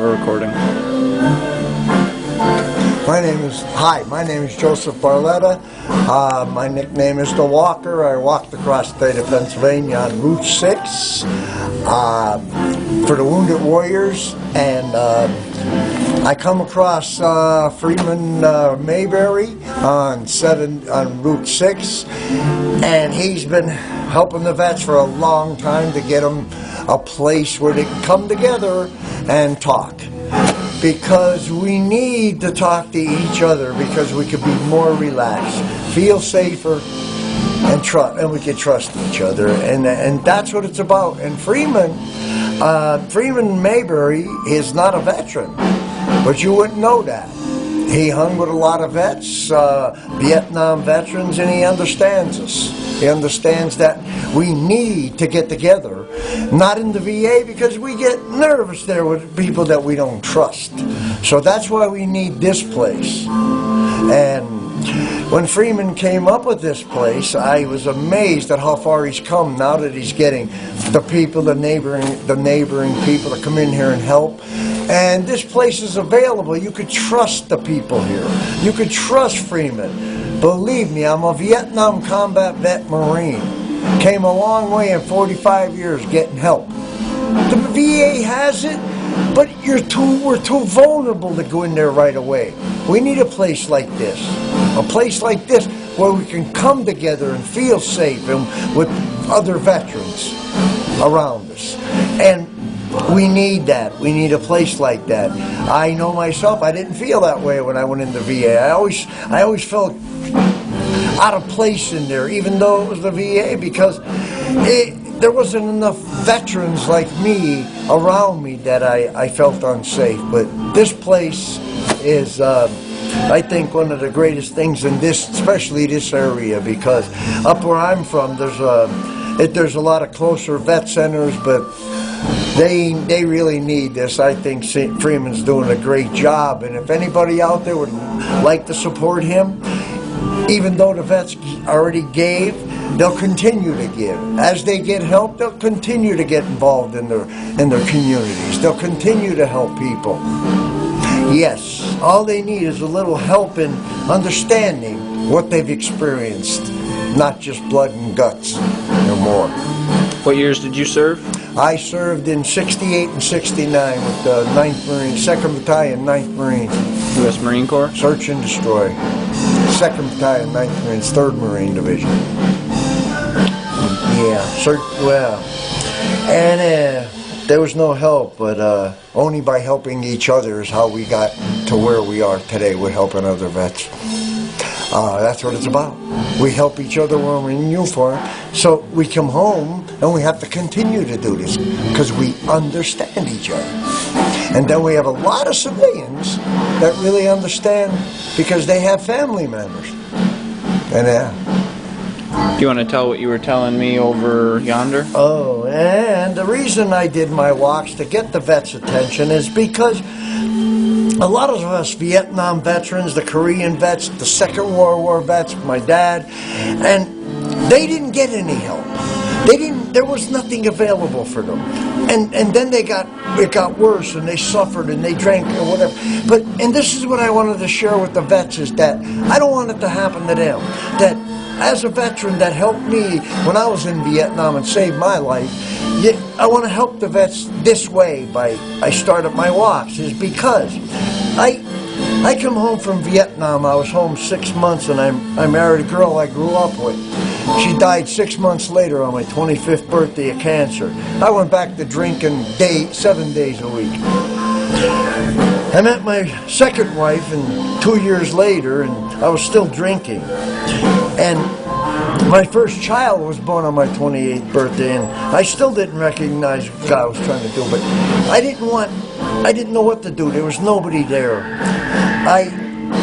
a recording. My name is Joseph Barletter. My nickname is The Walker. I walked across the state of Pennsylvania on Route 6 for the Wounded Warriors, and I come across Freeman Mayberry on Route 6, and he's been helping the vets for a long time to get them a place where they can come together and talk. Because we need to talk to each other, because we can be more relaxed, feel safer, and we can trust each other, and that's what it's about. And Freeman Mayberry is not a veteran, but you wouldn't know that. He hung with a lot of vets, Vietnam veterans, and he understands us. He understands that we need to get together, not in the VA, because we get nervous there with people that we don't trust. So that's why we need this place. And when Freeman came up with this place, I was amazed at how far he's come now that he's getting the people, the neighboring people to come in here and help. And this place is available. You could trust the people here. You could trust Freeman. Believe me, I'm a Vietnam Combat Vet Marine. Came a long way in 45 years getting help. The VA has it, but we're too vulnerable to go in there right away. We need a place like this. A place like this where we can come together and feel safe and with other veterans around us. And we need that. We need a place like that. I know myself, I didn't feel that way when I went in the VA. I always felt out of place in there, even though it was the VA, because there wasn't enough veterans like me around me that I felt unsafe. But this place is, I think, one of the greatest things in this, especially this area, because up where I'm from, there's a lot of closer vet centers, but they really need this. I think Freeman's doing a great job, and if anybody out there would like to support him, even though the vets already gave, they'll continue to give. As they get help, they'll continue to get involved in their communities. They'll continue to help people. Yes, all they need is a little help in understanding what they've experienced, not just blood and guts no more. What years did you serve? I served in 68 and 69 with the 9th Marines, 2nd Battalion, 9th Marines. U.S. Marine Corps? Search and destroy. 2nd Battalion, 9th Marines, 3rd Marine Division. Yeah, and there was no help, but only by helping each other is how we got to where we are today with helping other vets. That's what it's about. We help each other when we're in uniform, so we come home and we have to continue to do this because we understand each other. And then we have a lot of civilians that really understand because they have family members. And do you want to tell what you were telling me over yonder? Oh, and the reason I did my walks to get the vets' attention is because a lot of us Vietnam veterans, the Korean vets, the Second World War vets, my dad, and they didn't get any help. There was nothing available for them. And then it got worse, and they suffered, and they drank, or whatever. And this is what I wanted to share with the vets, is that I don't want it to happen to them. That as a veteran that helped me when I was in Vietnam and saved my life, I want to help the vets this way I started my walks, is because I come home from Vietnam. I was home 6 months, and I married a girl I grew up with. She died 6 months later on my 25th birthday of cancer. I went back to drinking 7 days a week. I met my second wife, and 2 years later, and I was still drinking. And my first child was born on my 28th birthday, and I still didn't recognize what God was trying to do, but I didn't know what to do. There was nobody there.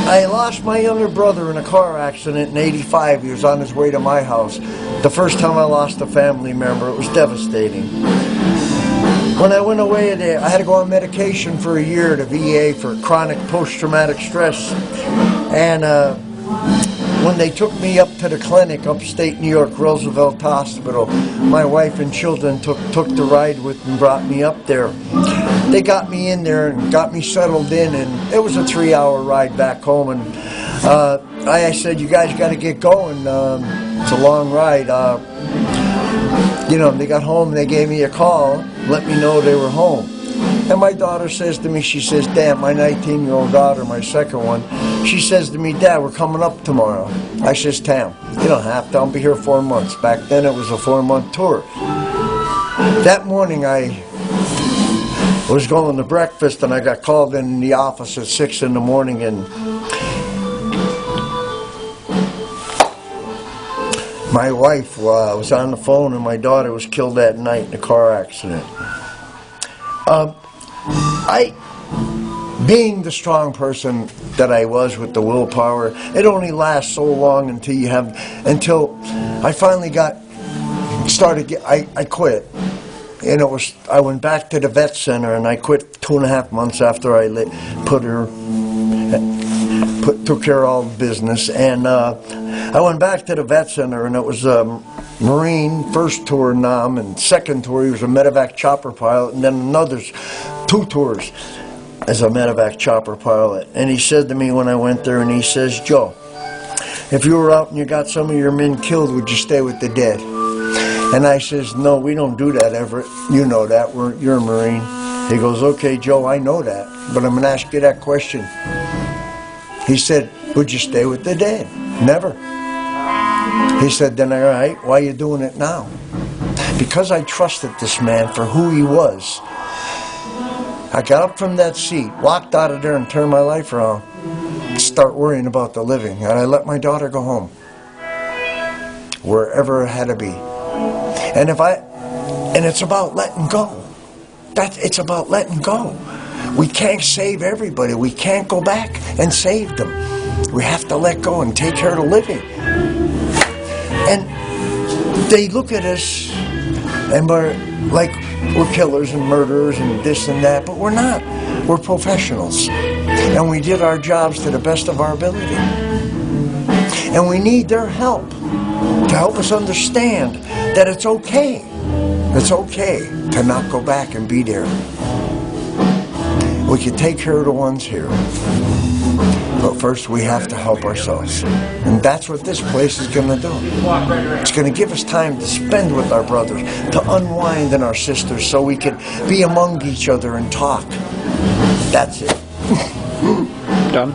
I lost my younger brother in a car accident in '85. He was on his way to my house. The first time I lost a family member, it was devastating. When I went away there, I had to go on medication for a year to VA for chronic post-traumatic stress. And when they took me up to the clinic, upstate New York, Roosevelt Hospital, my wife and children took the ride with and brought me up there. they got me in there and got me settled in, and it was a 3-hour ride back home. And I said, you guys got to get going. It's a long ride. You know, they got home and they gave me a call, let me know they were home. And my daughter says to me, she says, Dad, my 19-year-old daughter, my second one, she says to me, Dad, we're coming up tomorrow. I says, Tam, you don't have to. I'll be here 4 months. Back then it was a 4-month tour. That morning I was going to breakfast and I got called in the office at 6 in the morning, and my wife was on the phone and my daughter was killed that night in a car accident. Being the strong person that I was with the willpower, it only lasts so long until I finally I quit. And I went back to the vet center and I quit 2.5 months after I took care of all the business. And I went back to the vet center, and it was Marine, first tour NOM, and second tour he was a medevac chopper pilot, and then another 2 tours as a medevac chopper pilot. And he said to me when I went there, and he says, Joe, if you were out and you got some of your men killed, would you stay with the dead? And I says, no, we don't do that, Everett. You know that. You're a Marine. He goes, okay, Joe, I know that, but I'm going to ask you that question. He said, would you stay with the dead? Never. He said, then all right, why are you doing it now? Because I trusted this man for who he was. I got up from that seat, walked out of there and turned my life around, start worrying about the living. And I let my daughter go home, wherever it had to be. And it's about letting go. It's about letting go. We can't save everybody. We can't go back and save them. We have to let go and take care of the living. And they look at us and we're killers and murderers and this and that, but we're not. We're professionals. And we did our jobs to the best of our ability. And we need their help to help us understand that it's okay. It's okay to not go back and be there. We can take care of the ones here. But first we have to help ourselves. And that's what this place is going to do. It's going to give us time to spend with our brothers, to unwind and our sisters, so we can be among each other and talk. That's it. Done?